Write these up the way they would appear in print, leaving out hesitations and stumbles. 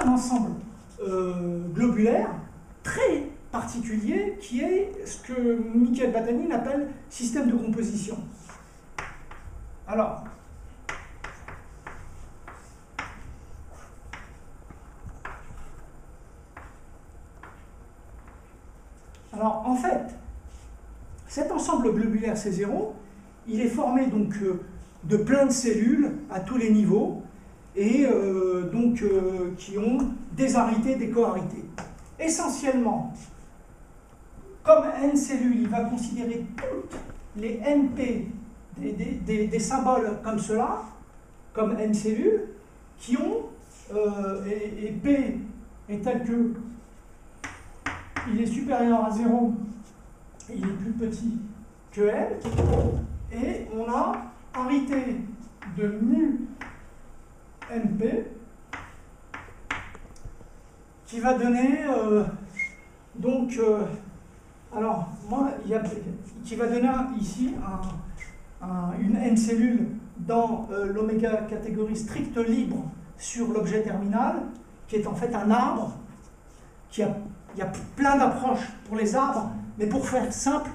un ensemble globulaire très particulier qui est ce que Michael Batanin appelle système de composition. Alors, en fait, cet ensemble globulaire C0, il est formé donc de plein de cellules à tous les niveaux et qui ont des arités, des coarités. Essentiellement, comme n cellules, il va considérer toutes les np des symboles comme cela, comme n cellules, qui ont, et p est tel que il est supérieur à 0, il est plus petit que n, et on a arité de mu np qui va donner alors moi qui va donner ici une n cellule dans l'oméga catégorie stricte libre sur l'objet terminal, qui est en fait un arbre. Il y a plein d'approches pour les arbres, mais pour faire simple,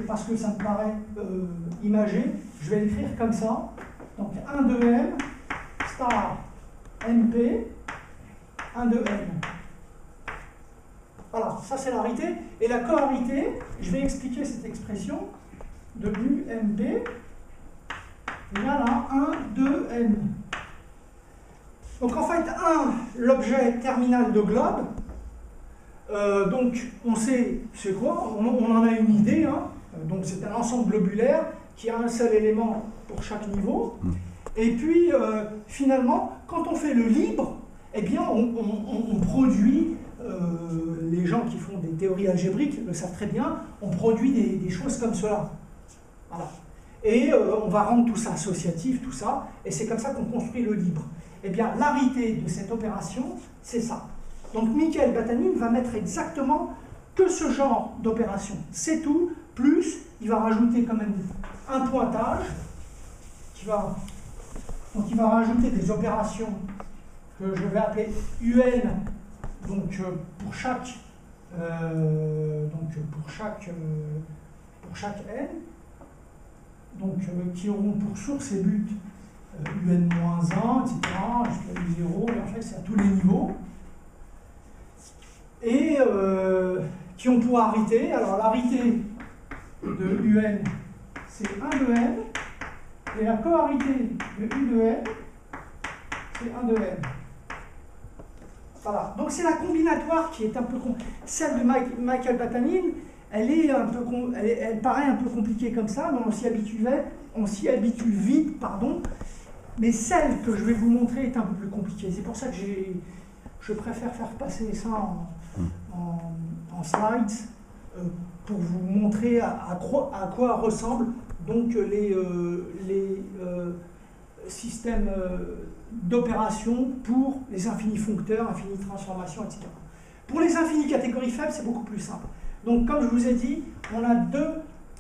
parce que ça me paraît imagé, je vais l'écrire comme ça. Donc 1 de m star np 1 de n. Voilà, ça c'est l'arité. Et la coarité, je vais expliquer cette expression de mu mp égale à 1 de n. Donc en fait, l'objet terminal de globe, donc on sait c'est quoi, on en a une idée, hein. Donc c'est un ensemble globulaire qui a un seul élément pour chaque niveau. Et puis finalement, quand on fait le libre, eh bien on produit, les gens qui font des théories algébriques le savent très bien, on produit des choses comme cela. Voilà. Et on va rendre tout ça associatif, tout ça, et c'est comme ça qu'on construit le libre. Eh bien, l'arité de cette opération, c'est ça. Donc, Michael Batanin va mettre exactement que ce genre d'opération. C'est tout, plus, il va rajouter quand même un pointage, donc il va rajouter des opérations que je vais appeler UN, donc pour chaque n, donc qui auront pour source et but UN-1, etc., jusqu'à U0, et en fait c'est à tous les niveaux, et qui ont pour arité, alors l'arité de UN c'est 1 de n, et la coarité de U de n c'est 1 de n. Voilà, donc c'est la combinatoire qui est un peu... Celle de Michael Batanin, elle paraît un peu compliquée comme ça, mais on s'y habitue vite, pardon. Mais celle que je vais vous montrer est un peu plus compliquée. C'est pour ça que je préfère faire passer ça en slides pour vous montrer à quoi ressemblent donc les systèmes d'opération pour les infinis foncteurs, infinis transformations, etc. Pour les infinis catégories faibles, c'est beaucoup plus simple. Donc, comme je vous ai dit, on a deux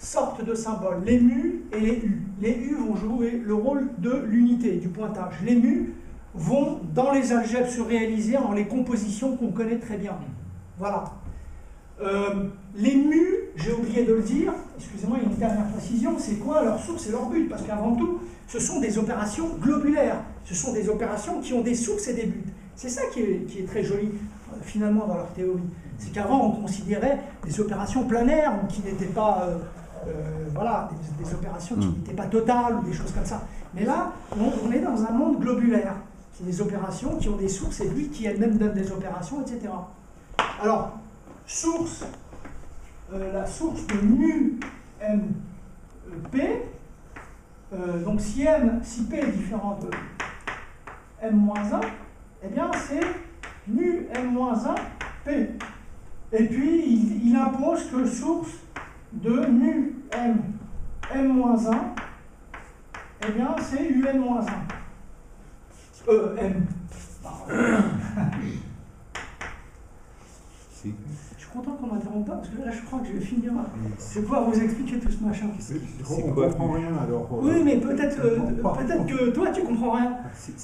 sortes de symboles, les mu et les u. Les u vont jouer le rôle de l'unité, du pointage. Les mu vont, dans les algèbres, se réaliser en les compositions qu'on connaît très bien. Voilà. Les mu, j'ai oublié de le dire, excusez-moi, il y a une dernière précision, c'est quoi leur source et leur but? Parce qu'avant tout, ce sont des opérations globulaires. Ce sont des opérations qui ont des sources et des buts. C'est ça qui est très joli, finalement, dans leur théorie. C'est qu'avant, on considérait des opérations planaires, ou qui n'étaient pas... voilà, des opérations qui n'étaient pas totales, ou des choses comme ça. Mais là, on est dans un monde globulaire. C'est des opérations qui ont des sources et buts, qui elles-mêmes donnent des opérations, etc. Alors, la source de mu m p, donc si p est différent de m-1, eh bien c'est mu m-1 p. Et puis il impose que source de mu m-1, eh bien c'est un-1. M. Si. Je suis content qu'on m'interrompe pas, parce que là je crois que je vais finir. Je vais pouvoir vous expliquer tout ce machin. On comprend rien alors. Oui, mais peut-être que toi tu comprends rien.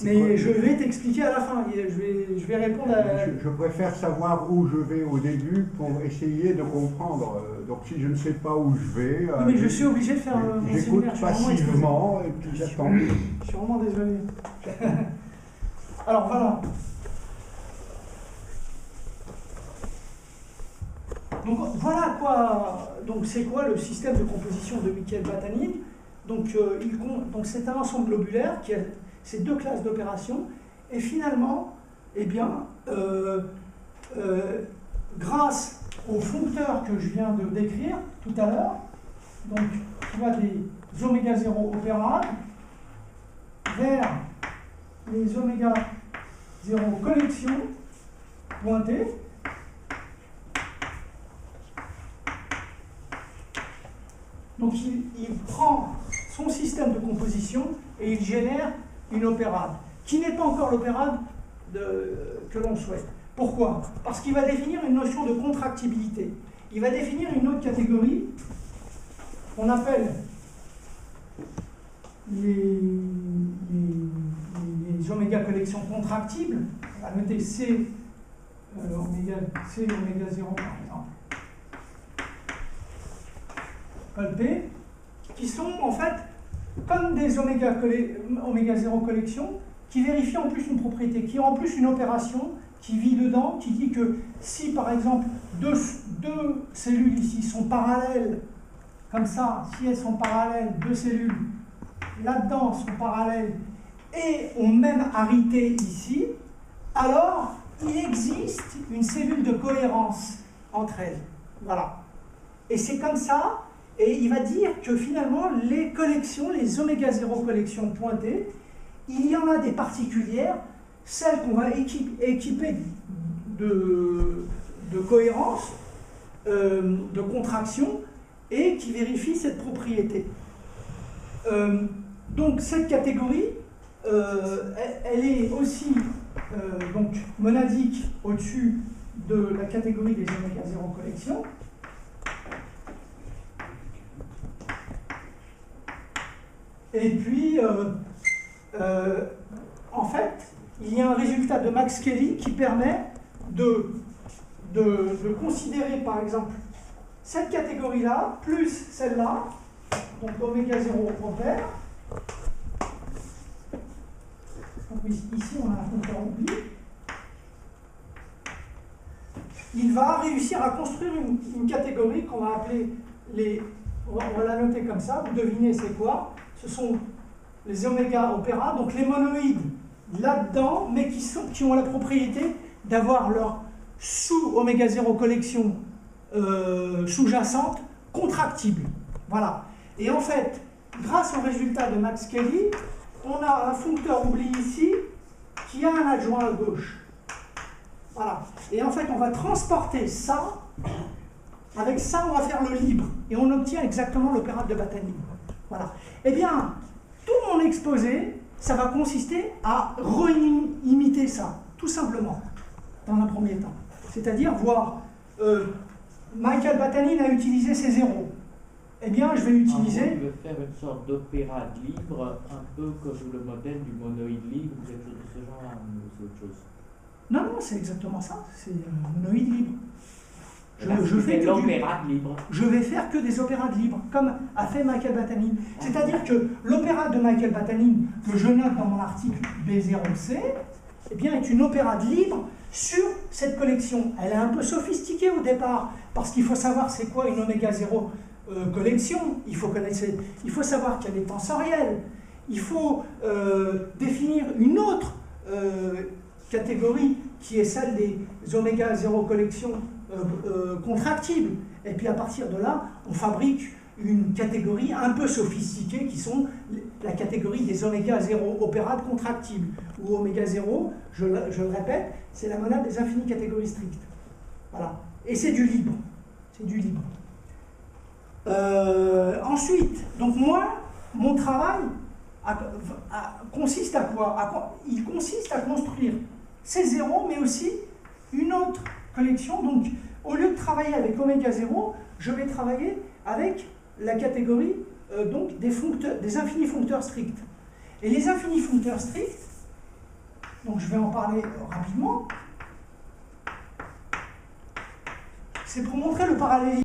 Mais je vais t'expliquer à la fin. Je je vais répondre à... Je préfère savoir où je vais au début pour essayer de comprendre. Donc si je ne sais pas où je vais... Oui, mais je suis obligé de faire mon j'écoute séminaire. passivement et puis j'attends. Je suis vraiment désolé. Alors voilà. Donc voilà quoi. Donc c'est quoi le système de composition de Michael Battanin? Donc c'est un ensemble globulaire qui a ces deux classes d'opérations. Et finalement, eh bien, grâce aux foncteurs que je viens de décrire tout à l'heure, donc tu vois des oméga 0 opérades vers les oméga 0 collections pointées. Donc il prend son système de composition et il génère une opérade, qui n'est pas encore l'opérade que l'on souhaite. Pourquoi? Parce qu'il va définir une notion de contractibilité. Il va définir une autre catégorie qu'on appelle les oméga collections contractibles. On va noter C, oméga 0 par exemple. P, qui sont en fait comme des oméga 0 collections qui vérifient en plus une propriété, qui ont en plus une opération qui vit dedans, qui dit que si par exemple deux cellules ici sont parallèles, comme ça, si elles sont parallèles, deux cellules là-dedans sont parallèles et ont même arité ici, alors il existe une cellule de cohérence entre elles. Voilà. Et c'est comme ça. Et il va dire que finalement, les collections, les oméga 0 collections pointées, il y en a des particulières, celles qu'on va équiper de cohérence, de contraction, et qui vérifient cette propriété. Donc cette catégorie, elle est aussi donc monadique au-dessus de la catégorie des oméga 0 collections. Et puis, en fait, il y a un résultat de Max Kelly qui permet de considérer, par exemple, cette catégorie-là, plus celle-là, donc oméga 0 repère. Donc ici, on a un compteur oubli. Il va réussir à construire une catégorie qu'on va appeler on va la noter comme ça, vous devinez c'est quoi? Ce sont les oméga opéra, donc les monoïdes là-dedans, mais qui ont la propriété d'avoir leur sous-oméga 0 collection sous-jacente contractible. Voilà. Et en fait, grâce au résultat de Max Kelly, on a un foncteur oubli ici qui a un adjoint à gauche. Voilà. Et en fait, on va transporter ça. Avec ça, on va faire le libre. Et on obtient exactement l'opérade de Battanin. Voilà. Eh bien, tout mon exposé, ça va consister à re-imiter ça, tout simplement, dans un premier temps. C'est-à-dire voir, Michael Battanin a utilisé ces zéros. Eh bien, je vais utiliser... Tu veux faire une sorte d'opérade libre, un peu comme le modèle du monoïde libre, ou quelque chose de ce genre, ou c'est autre chose? Non, non, c'est exactement ça, c'est un monoïde libre. Je vais faire que des opérades libres, comme a fait Michael Battanin. C'est-à-dire que l'opérade de Michael Battanin, que je note dans mon article B0C, eh bien, est une opérade libre sur cette collection. Elle est un peu sophistiquée au départ, parce qu'il faut savoir c'est quoi une oméga 0 collection. Il faut savoir qu'elle est tensorielle. Il faut définir une autre catégorie qui est celle des oméga 0 collections contractibles. Et puis à partir de là, on fabrique une catégorie un peu sophistiquée qui sont la catégorie des oméga 0 opérades contractibles. Ou oméga 0, je le répète, c'est la monade des infinies catégories strictes. Voilà. Et c'est du libre. C'est du libre. Ensuite, donc moi, mon travail consiste à quoi? Il consiste à construire ces zéros, mais aussi une autre collection. Donc, au lieu de travailler avec oméga 0, je vais travailler avec la catégorie donc des infinis foncteurs stricts. Et les infinis foncteurs stricts, Donc je vais en parler rapidement. C'est pour montrer le parallélisme